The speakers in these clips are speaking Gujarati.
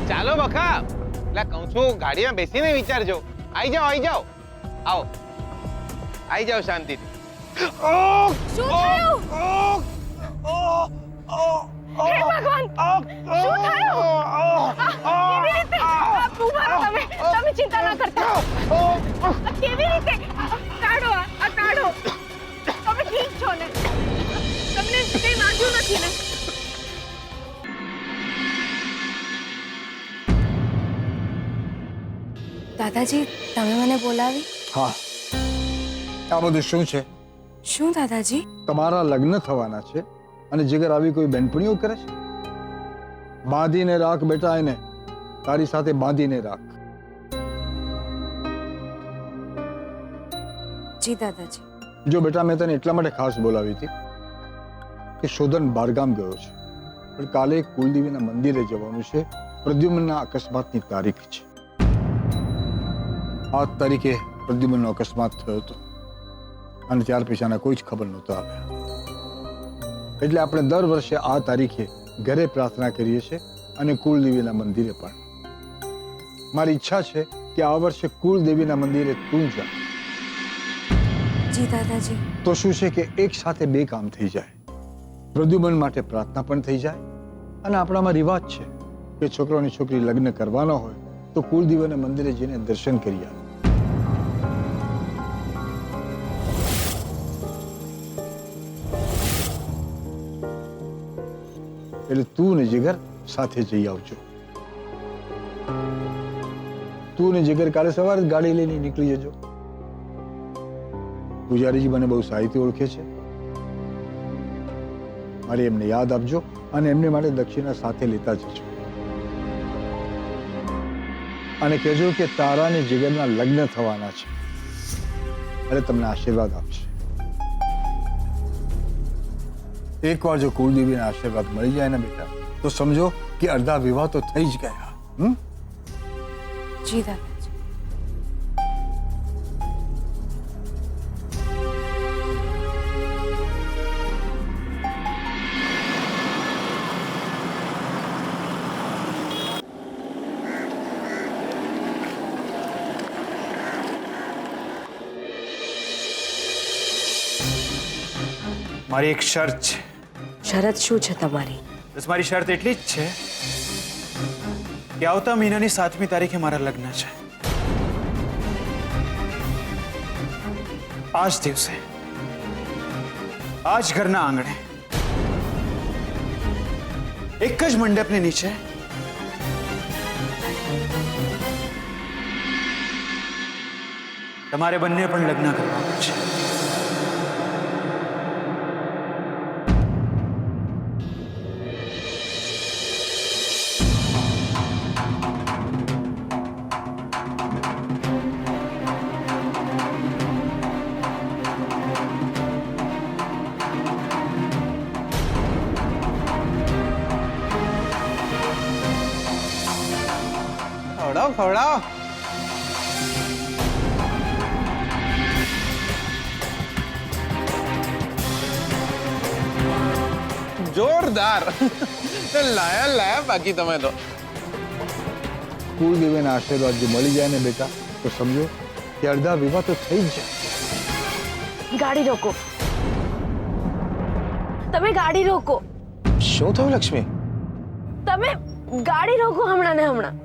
ચાલો બખા, એટલે કહું છું ગાડીમાં બેસીને વિચારજો. આવી જાઓ, આવી જાઓ, આવો, આવી જાઓ શાંતિથી. શું થયું? હે ભગવાન, શું થયું? કેવી રીતે? ઉભા રહો તમે, તમે ચિંતા ના કરતા. કેવી રીતે? કાઢો, આ કાઢો. તમે ઠીક છો ને? તમને કઈ વાગ્યું નથી ને? દાદાજી, તમે મને બોલાવી? હા, આ બધું શું છે? શું દાદાજી? તમારા લગ્ન થવાના છે અને જીગર આવી કોઈ બેનપણીઓ કરે છે? બાંધીને રાખ બેટા એને, તારી સાથે બાંધીને રાખ. જી દાદાજી. જો બેટા, મેં તને એટલા માટે ખાસ બોલાવી હતી કે શોધન બહારગામ ગયો છે, પણ કાલે કુલદેવીના મંદિરે જવાનું છે. પ્રદ્યુમ્નના અકસ્માતની તારીખ છે. આ તારીખે પ્રદ્યુમ્નનો અકસ્માત થયો હતો અને ત્યાર પછીના કોઈ જ ખબર નહોતા આવ્યા. એટલે આપણે દર વર્ષે આ તારીખે ઘરે પ્રાર્થના કરીએ છીએ અને કુલદેવીના મંદિરે પણ. મારી ઈચ્છા છે કે આ વર્ષે કુલદેવીના મંદિરે તું જા. જી દાદાજી. તો શું છે કે એક સાથે બે કામ થઈ જાય. પ્રદ્યુમ્ન માટે પ્રાર્થના પણ થઈ જાય અને આપણામાં રિવાજ છે કે છોકરો અને છોકરી લગ્ન કરવાના હોય તો કુલદેવીના મંદિરે જઈને દર્શન કરી આવે. એટલે તું ને જીગર સાથે જઈ આવજો. તું ને જીગર કાલે સવારે ગાડી લઈને નીકળી જજો. પૂજારીજી મને બહુ સાહિત્ય ઓળખે છે. મારે એમને યાદ આપજો અને એમને માટે દક્ષિણા સાથે લેતા જજો. અને કહેજો કે તારા ને જીગરના લગ્ન થવાના છે એટલે તમને આશીર્વાદ આપશે. એકવાર જો કુળદેવીના આશીર્વાદ મળી જાય ને બેટા, તો સમજો કે અડધા વિવાહ તો થઈ જ ગયા. જી દાદાજી. મારી એક શરત છે. શરત શું છે તમારી? બસ મારી શરત એટલી જ છે કે આવતા મહિનાની 7મી તારીખે મારા લગ્ન છે. આ જ દિવસે આ જ ઘરના આંગણે એક જ મંડપની નીચે તમારે બંને પણ લગ્ન કરવાનું છે. ખવડાવો, ખવડાવો. જોરદાર. લાયા લાયા બાકી તમે તો. કુળદેવીના આશીર્વાદ જો મળી જાય ને બેટા, તો સમજો કે અડધા વિવાહ તો થઈ જ જાય. ગાડી રોકો. તમે ગાડી રોકો. શું થયું લક્ષ્મી? તમે ગાડી રોકો હમણાં ને હમણાં.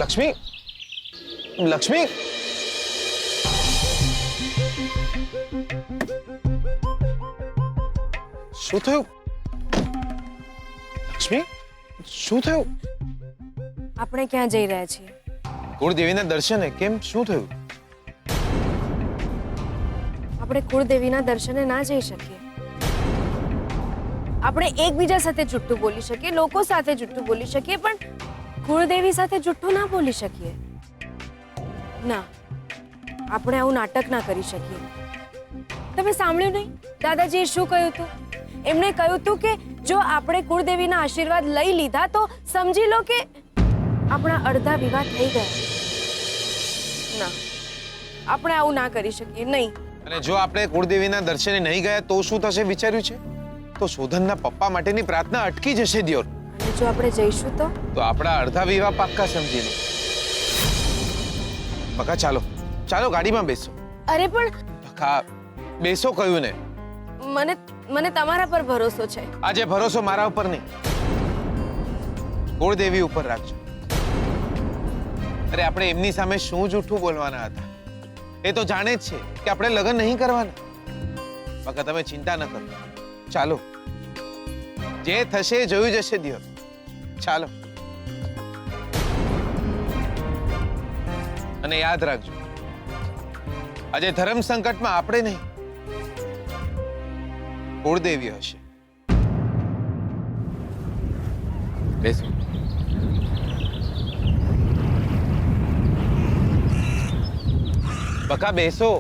લક્ષ્મી, લક્ષ્મી, શું થયું? લક્ષ્મી, શું થયું? આપણે ક્યાં જઈ રહ્યા છીએ? કુળદેવીના દર્શને. કેમ, શું થયું? આપણે કુળદેવીના દર્શને ના જઈ શકીએ. આપણે એકબીજા સાથે જુઠ્ઠું બોલી શકીએ, લોકો સાથે જુઠ્ઠું બોલી શકીએ, પણ કુળદેવી સાથે જુઠ્ઠું ના બોલી શકીએ. ના, આપણે આવું નાટક ના કરી શકીએ. તમે સાંભળ્યું નહીં દાદાજીએ શું કહ્યું હતું? એમણે કહ્યું હતું કે જો આપણે કુળદેવીના આશીર્વાદ લઈ લીધા તો સમજી લો કે આપણા અડધા વિવાહ થઈ ગયા. ના, આપણે આવું ના કરી શકીએ. નહીં, અને જો આપણે કુળદેવીના દર્શને નહીં ગયા તો શું થશે વિચાર્યું છે? તો શોધનના પપ્પા માટેની પ્રાર્થના અટકી જશે દિયોર. અને જો આપણે જઈશું તો આપણા અડધા વિવાહ પાક્કા સમજી લો. બકા ચાલો ચાલો ગાડીમાં બેસો. અરે પણ બકા બેસો કહ્યું ને. મને તમારા પર ભરોસો છે. આજે ભરોસો મારા ઉપર નહીં, કુળદેવી ઉપર રાખજો. અરે આપણે એમની સામે શું જૂઠું બોલવાના હતા? એ તો જાણે જ છે કે આપણે લગ્ન નહીં કરવાના. બકા તમે ચિંતા ન કરો, ચાલો જે થશે એ જોયું જશે દિયોર. ચાલો. અને યાદ રાખજો, આજે ધર્મ સંકટમાં આપણે નહીં, કુળદેવી હશે. બેસો. બકા બેસો.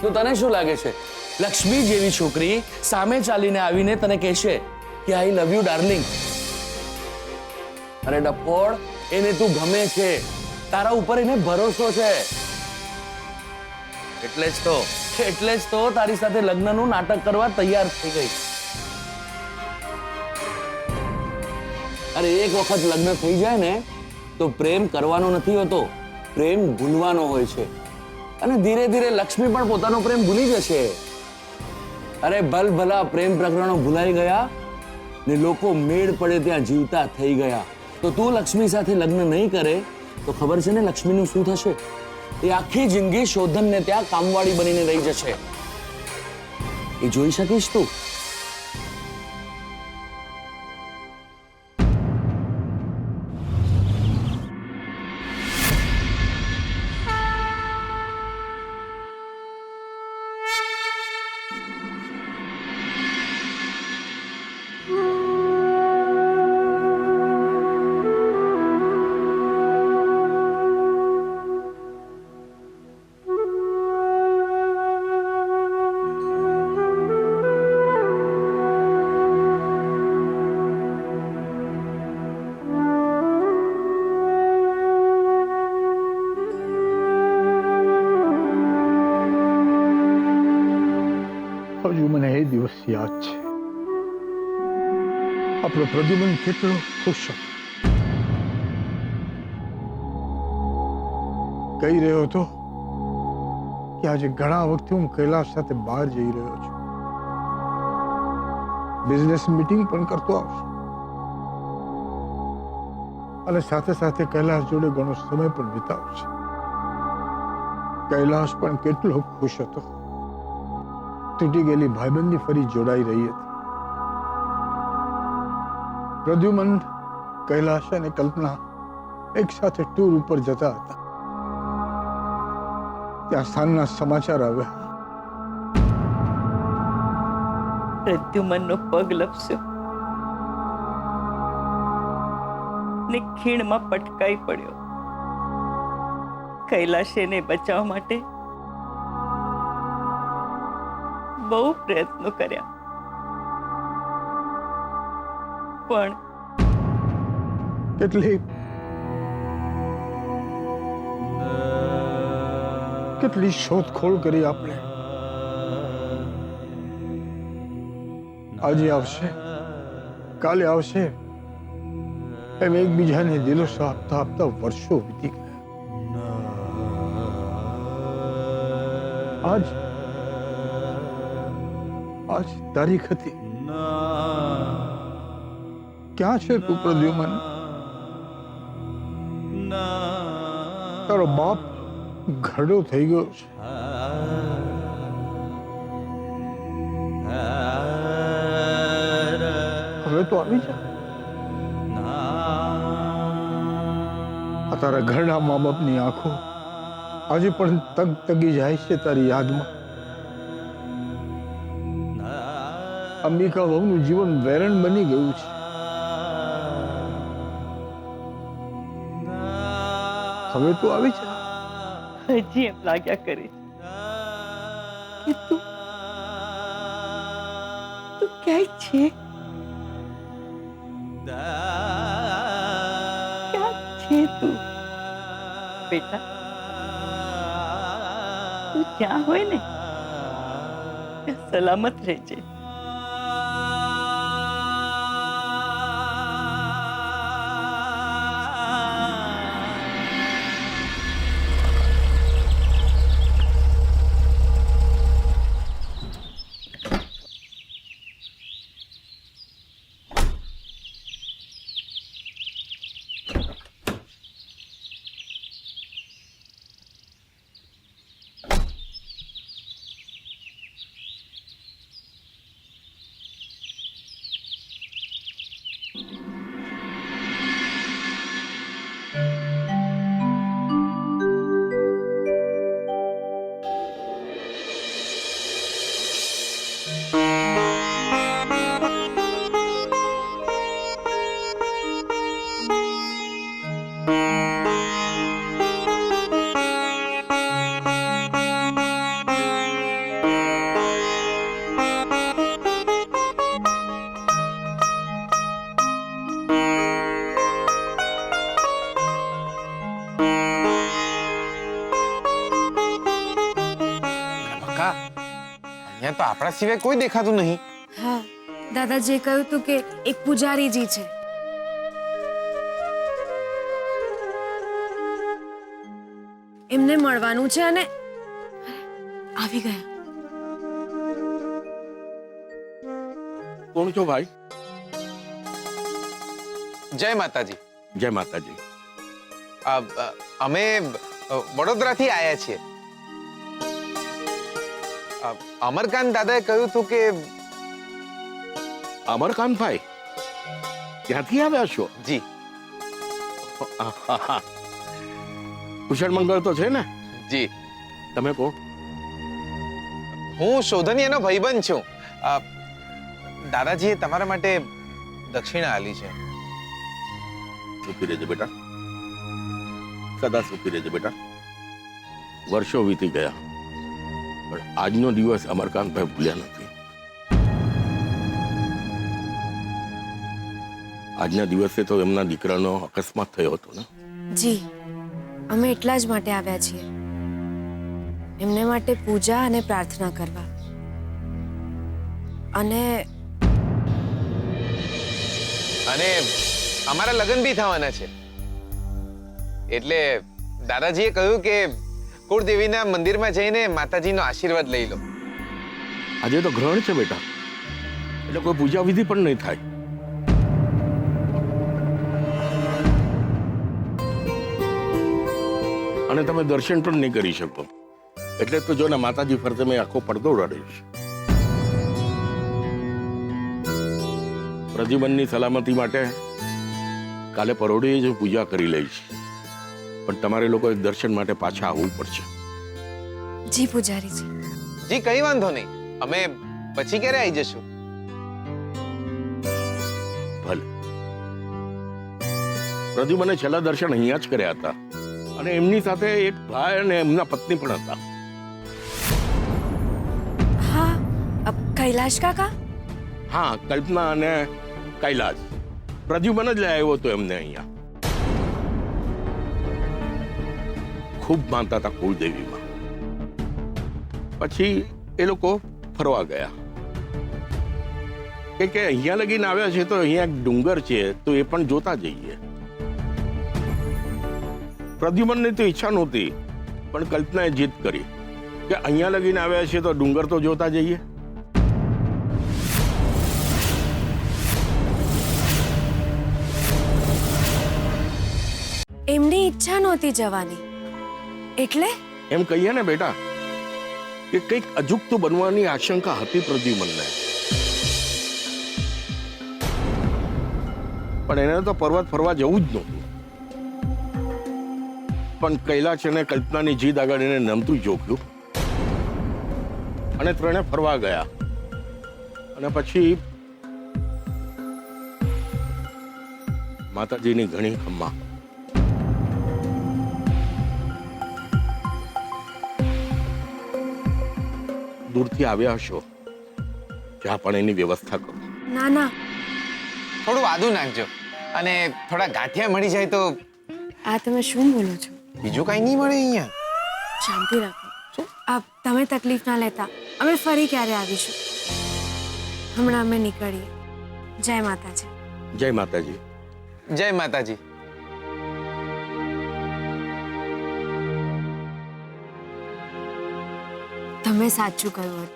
તો તને શું લાગે છે લક્ષ્મી જેવી છોકરી સામે ચાલીને આવીને તને કહેશે કે આઈ લવ યુ ડાર્લિંગ? અરે ડફોડ, એને તું ગમે છે, તારા ઉપર એને ભરોસો છે, એટલે જ તો તારી સાથે લગ્નનું નાટક કરવા તૈયાર થઈ ગઈ. અરે એક વખત લગ્ન થઈ જાય ને તો પ્રેમ કરવાનો નથી હોતો, પ્રેમ ભૂલવાનો હોય છે. અને ધીરે ધીરે લક્ષ્મી પણ પોતાનો પ્રેમ ભૂલી જશે. અરે ભલભલા પ્રેમ પ્રકરણો ભૂલાઈ ગયા ને લોકો મેળ પડે ત્યાં જીવતા થઈ ગયા. તો તું લક્ષ્મી સાથે લગ્ન નહીં કરે તો ખબર છે ને લક્ષ્મીનું શું થશે? એ આખી જિંદગી શોધનને ત્યાં કામવાળી બનીને રહી જશે. એ જોઈ શકીશ તું? હજુ મને એ દિવસ યાદ છે. આપણો પ્રદ્યુમન કેટલો ખુશ હતો. કહી રહ્યો હતો કે આજે ઘણા વખતે હું કૈલાશ સાથે બહાર જઈ રહ્યો છું, બિઝનેસ મીટિંગ પણ કરતો આવશે અને સાથે સાથે કૈલાશ જોડે ઘણો સમય પણ વિતાવશે. કૈલાશ પણ કેટલો ખુશ હતો. તૂટી ગયેલી ભાઈબંધી ફરી જોડાઈ રહી હતી. પ્રદ્યુમન, કૈલાશ અને કલ્પના એક સાથે ટૂર ઉપર જતા હતા. ત્યાં સાંજના સમાચાર આવ્યા. પ્રદ્યુમનનો પગ લપસ્યો ને ખીણમાં પટકાઈ પડ્યો. કૈલાશે એને બચાવવા માટે બહુ પ્રયત્નો કર્યા, પણ કેટલી શોધખોળ કરી આપણે. આજે આવશે, કાલે આવશે, એમ એકબીજાને દિલોસો આપતા આપતા વર્ષો વીતી ગયા. આજ તારીખ હતી. ક્યાં છે તું પ્રદ્યુમન? તારો બાપ ઘરડો થઈ ગયો છે. હવે તો આવી જા. આ તારા ઘરડા મા બાપની આંખો આજે પણ તગ તગી જાય છે તારી યાદમાં. અંબિકા વહુનું જીવન વેરણ બની ગયું છે. હવે તું આવી જા. હજી એમ લાગ્યા કરે છે કે તું ક્યાંય છે. ક્યાં છે તું બેટા? તું જ્યાં હોય ને ત્યાં સલામત રહેજે. બકા, અહીંયા તો આપણા સિવાય કોઈ દેખાતું નહીં. હા, દાદાજીએ કહ્યું તું કે એક પૂજારીજી છે. એમને મળવાનું છે અને આવી ગયા. કોણ છો ભાઈ? જય માતાજી. જય માતાજી. અમે વડોદરાથી આવ્યા છીએ. અમરકાંત દાદાએ કહ્યું હતું કે અમરકાંતભાઈ ત્યાંથી આવ્યા છો? જી. કુશળ મંગળ તો છે ને? જી. તમે કોણ? હું શોધનિયાનો ભાઈબંધ છું. દાદાજીએ તમારા માટે દક્ષિણા આલી છે. સુખી રહેજે બેટા, સદા સુખી રહેજે બેટા. વર્ષો વીતી ગયા પણ આજનો દિવસ અમરકાંતભાઈ ભૂલ્યા નથી. આજના દિવસે તો એમના દીકરાનો અકસ્માત થયો હતો ને? જી, અમે એટલા જ માટે આવ્યા છીએ. એમને માટે પૂજા અને પ્રાર્થના કરવા. અને અમારા લગ્ન બી થવાના છે. એટલે દાદાજીએ કહ્યું કે કુળદેવીના મંદિરમાં જઈને માતાજીનો આશીર્વાદ લઈ લો. આજે તો ગ્રહણ છે બેટા, એટલે કોઈ પૂજા વિધિ પણ નહીં થાય. અને તમે દર્શન પણ નહીં કરી શકો. એટલે તો જો ને માતાજી ફરતે મેં આખો પડદો ઉડાડ્યો છે. પ્રદ્યુમનની સલામતી માટે કાલે પરોઢીએ જ પૂજા કરી લઈશ, પણ તમારે લોકોએ દર્શન માટે પાછા આવવું પડશે. જી પૂજારીજી. જી, કઈ વાંધો નહીં. અમે પછી ક્યારે આવી જશું? ભલે. પ્રદ્યુમને છેલ્લા દર્શન અહીંયા જ કર્યા હતા અને એમની સાથે એક ભાઈ અને એમના પત્ની પણ હતા. હા, કૈલાશ કાકા. હા, કલ્પના અને કૈલાસ. પ્રદ્યુમન જ લઈ આવ્યો હતો એમને અહીંયા. ખૂબ માનતા હતા કુળદેવીમાં. પછી એ લોકો ફરવા ગયા કે અહીંયા લગીને આવ્યા છે તો અહીંયા એક ડુંગર છે તો એ પણ જોતા જઈએ. પ્રદ્યુમનની તો ઈચ્છા નહોતી, પણ કલ્પનાએ જીદ કરી કે અહીંયા લગીને આવ્યા છે તો ડુંગર તો જોતા જઈએ. એમની ઈચ્છા નહોતી જવાની એટલે એમ કહીએ ને બેટા કે કંઈક અજુગતું બનવાની આશંકા હતી પ્રદ્યુમનને. પણ એને તો પર્વત ફરવા જવું જ નહોતું. પણ કૈલાશ અને કલ્પનાની જીદ આગળ એને નમતું જોખ્યું અને ત્રણે ફરવા ગયા. અને પછી માતાજીની ઘણી ખમ્મા. દૂરથી આવ્યા હશો, ચા પાણીની વ્યવસ્થા કરો. ના ના, થોડું આદુ નાખજો અને થોડા ગાંઠિયા મળી જાય તો. આ તમે શું બોલો છો? બીજું કઈ નહીં મળે અહીંયા. શાંતિ રાખો. તમે તકલીફ ના લેતા, અમે ફરી ક્યારે આવીશું. હમણાં અમે નીકળીએ. જય માતાજી. જય માતાજી. જય માતાજી. તમે સાચું કહ્યું હતું.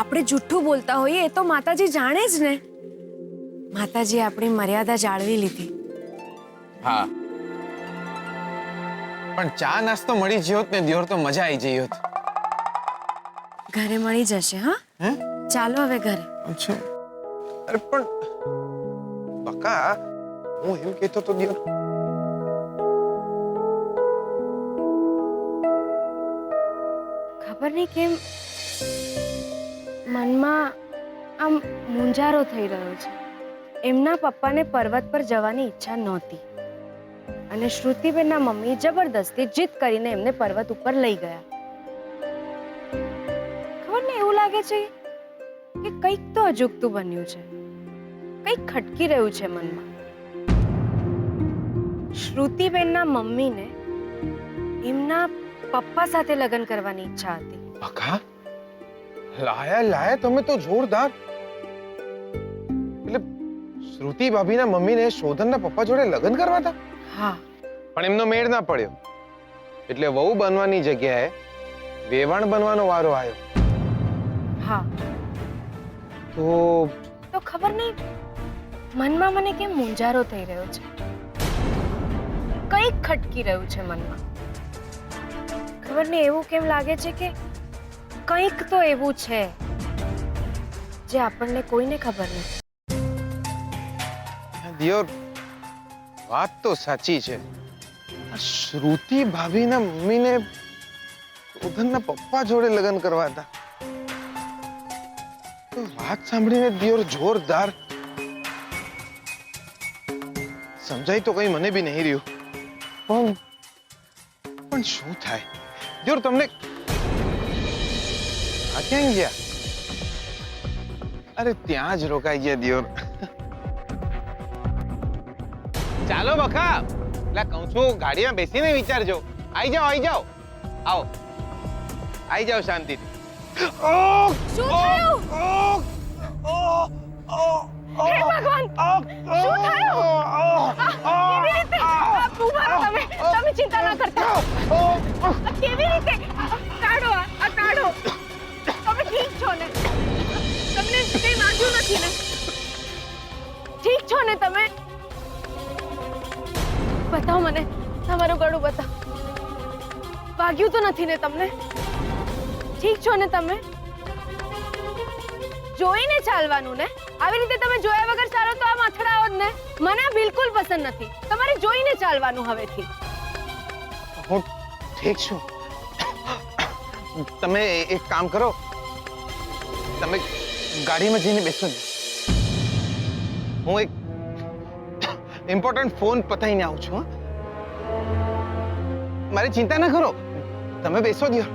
આપણે જૂઠું બોલતા હોઈએ એ તો માતાજી જાણે જ ને. માતાજીએ આપણી મર્યાદા જાળવી લીધી. હા, પણ ચા નાસ્તો મળી ગયો હોત ને દિયોર તો મજા આવી જઈ હોત. ઘરે મળી જશે. હા, હે? ચાલો હવે ઘરે. અચ્છા. અરે પણ બકા, હું એમ કહેતો તો દિયોર, ખબર નહીં કેમ મનમાં આમ મૂંઝારો થઈ રહ્યો છે. એમના પપ્પાને પર્વત પર જવાની ઈચ્છા નહોતી અને શ્રુતિબેનના મમ્મી જબરદસ્તી જીદ કરીને એમને પર્વત ઉપર લઈ ગયા. ખબર નહીં, એવું લાગે છે કે કંઈક તો અજુગતું બન્યું છે, કંઈક ખટકી રહ્યું છે મનમાં. શ્રુતિબેનના મમ્મીને એમના પપ્પા સાથે લગ્ન કરવાની ઈચ્છા હતી. બકા, લાયા તમે તો જોરદાર. એટલે શ્રુતિ ભાભીના મમ્મીને શોધનના પપ્પા જોડે લગ્ન કરવા હતા. હા, પણ એમનો મેળ ના પડ્યો એટલે વહુ બનવાની જગ્યાએ વેવાણ બનવાનો વારો આવ્યો. હા. તો તો ખબર નહીં, મનમાં મને કેમ મૂંઝારો થઈ રહ્યો છે, કંઈક ખટકી રહ્યું છે મનમાં. ખબર નહીં, એવું કેમ લાગે છે કે કંઈક તો એવું છે જે આપણને કોઈને ખબર નથી. દિયોર, વાત તો સાચી છે. આ શ્રુતિ ભાભીના મમ્મીને શોધનના પપ્પા જોડે લગ્ન કરવા હતા. તો વાત સાંભળીને દિયોર જોરદાર. સમજાય તો કઈ મને બી નહીં રહ્યું. પણ શું થાય દિયોર? તમને આ ક્યાં ગયા? અરે ત્યાં જ રોકાઈ ગયા દિયોર. ચાલો બકા, એટલે કહું છું ગાડીમાં બેસીને વિચારજો. આઈ જાઓ. આવો, આઈ જાઓ શાંતિથી. શું થયું? હે ભગવાન, શું થયું? કેવી રીતે? ઊભા રહો તમે ચિંતા ના કરતા. કેવી રીતે? કાઢો, આ કાઢો. તમે ઠીક છો ને? તમને કંઈ વાગ્યું નથી ને? ઠીક છો ને તમે? બતાવો મને તમારું ગળું, બતાવો. વાગ્યું તો નથી ને તમને? ઠીક છો ને તમે? જોઈને ચાલવાનું ને? આવી રીતે તમે જોયા વગર ચાલો તો આમ અથડાવો જ ને. મને આ બિલકુલ પસંદ નથી. તમારે જોઈને ચાલવાનું હવેથી. હું ઠીક છું. તમે એક કામ કરો, તમે ગાડીમાં જઈને બેસો. હું એક ઇમ્પોર્ટન્ટ ફોન પતાઈને આવું છું. મારી ચિંતા ના કરો, તમે બેસો દિયો.